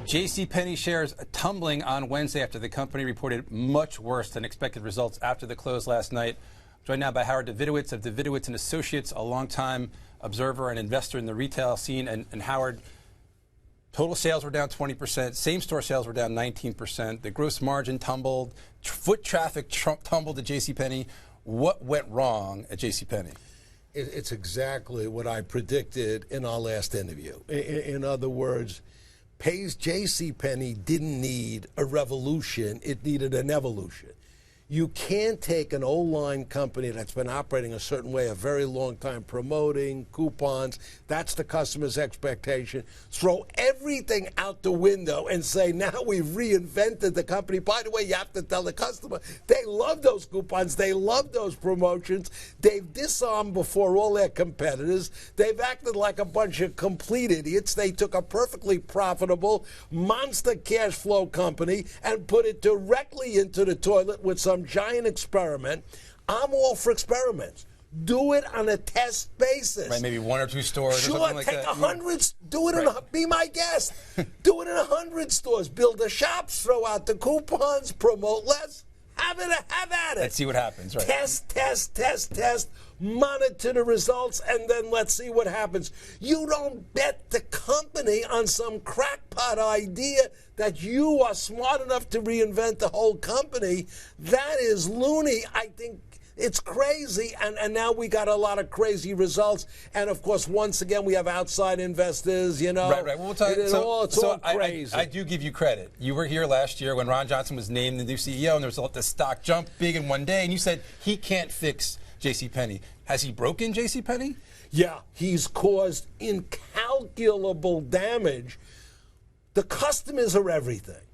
JC Penney shares tumbling on Wednesday after the company reported much worse than expected results after the close last night. I'm joined now by Howard Davidowitz of Davidowitz Associates, a longtime observer and investor in the retail scene. And Howard, total sales were down 20%. Same-store sales were down 19%. The gross margin tumbled. Foot traffic tumbled at JC Penney. What went wrong at JC Penney? It's exactly what I predicted in our last interview. In other words, JC Penney didn't need a revolution, it needed an evolution. You can't take an old-line company that's been operating a certain way a very long time, promoting coupons, that's the customer's expectation, throw everything out the window and say, now we've reinvented the company. By the way, you have to tell the customer, they love those coupons, they love those promotions, they've disarmed before all their competitors, they've acted like a bunch of complete idiots. They took a perfectly profitable monster cash flow company and put it directly into the toilet with some giant experiment. I'm all for experiments. Do it on a test basis. Right, maybe one or two stores or something like that. Sure, take 100, do it in be my guest. Do it in 100 stores. Build the shops, throw out the coupons, promote less. Have at it. Let's see what happens. Right. Test. Monitor the results, and then let's see what happens. You don't bet the company on some crackpot idea that you are smart enough to reinvent the whole company. That is loony. I think it's crazy, and now we got a lot of crazy results. And, of course, once again, we have outside investors, you know. Right. Well, we'll talk, it's all crazy. I do give you credit. You were here last year when Ron Johnson was named the new CEO, and there was the stock jump big in one day, and you said he can't fix JC Penney. Has he broken JC Penney? Yeah, he's caused incalculable damage. The customers are everything.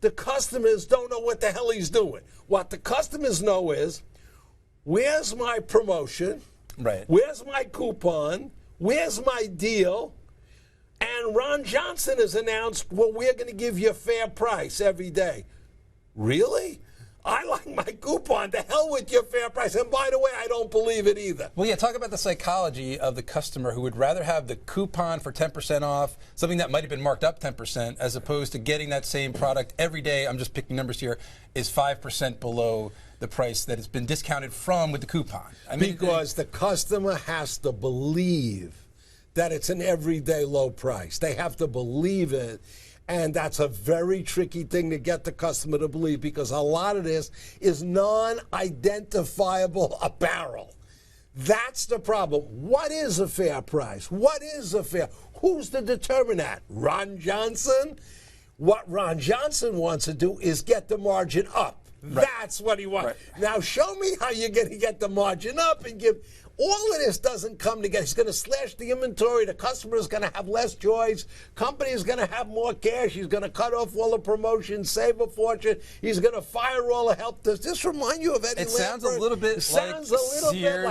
The customers don't know what the hell he's doing. What the customers know is, where's my promotion? Right. Where's my coupon? Where's my deal? And Ron Johnson has announced, well, we're going to give you a fair price every day. Really? I like my coupon. To hell with your fair price. And by the way, I don't believe it either. Well, yeah, talk about the psychology of the customer who would rather have the coupon for 10% off, something that might have been marked up 10%, as opposed to getting that same product every day, I'm just picking numbers here, is 5% below the price that it's been discounted from with the coupon. I mean, because the customer has to believe that it's an everyday low price. They have to believe it. And that's a very tricky thing to get the customer to believe, because a lot of this is non-identifiable apparel. That's the problem. What is a fair price? What is a fair? Who's to determine that? Ron Johnson? What Ron Johnson wants to do is get the margin up. Right. That's what he wants. Right. Now show me how you're going to get the margin up and give. All of this doesn't come together. He's going to slash the inventory. The customer is going to have less choice. Company is going to have more cash. He's going to cut off all the promotions, save a fortune. He's going to fire all the help. Does this remind you of Eddie Lambert? Sounds a little bit like Sears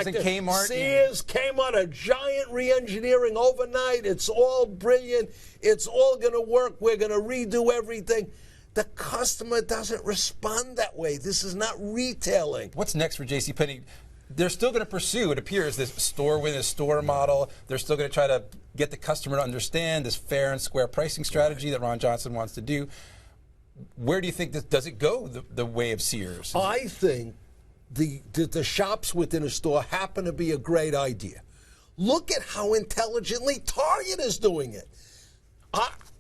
and Kmart. Sears, Kmart, a giant re-engineering overnight. It's all brilliant. It's all going to work. We're going to redo everything. The customer doesn't respond that way. This is not retailing. What's next for JC Penney? They're still going to pursue, it appears, this store within a store model. They're still going to try to get the customer to understand this fair and square pricing strategy that Ron Johnson wants to do. Where do you think does it go the way of Sears? I think the shops within a store happen to be a great idea. Look at how intelligently Target is doing it.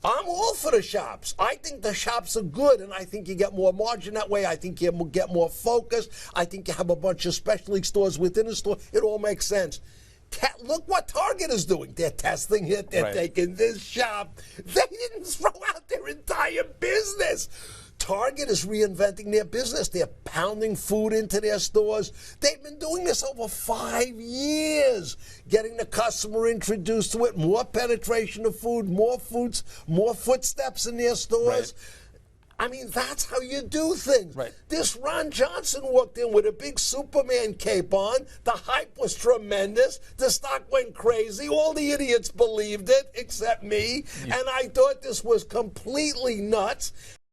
I'm all for the shops. I think the shops are good, and I think you get more margin that way. I think you get more focus. I think you have a bunch of specialty stores within a store. It all makes sense. Look what Target is doing. They're testing it. They're taking this shop. They didn't throw out their entire business. Target is reinventing their business. They're pounding food into their stores. They've been doing this over 5 years, getting the customer introduced to it, more penetration of food, more footsteps in their stores. Right. I mean, that's how you do things. Right. This Ron Johnson walked in with a big Superman cape on. The hype was tremendous. The stock went crazy. All the idiots believed it, except me. Yeah. And I thought this was completely nuts.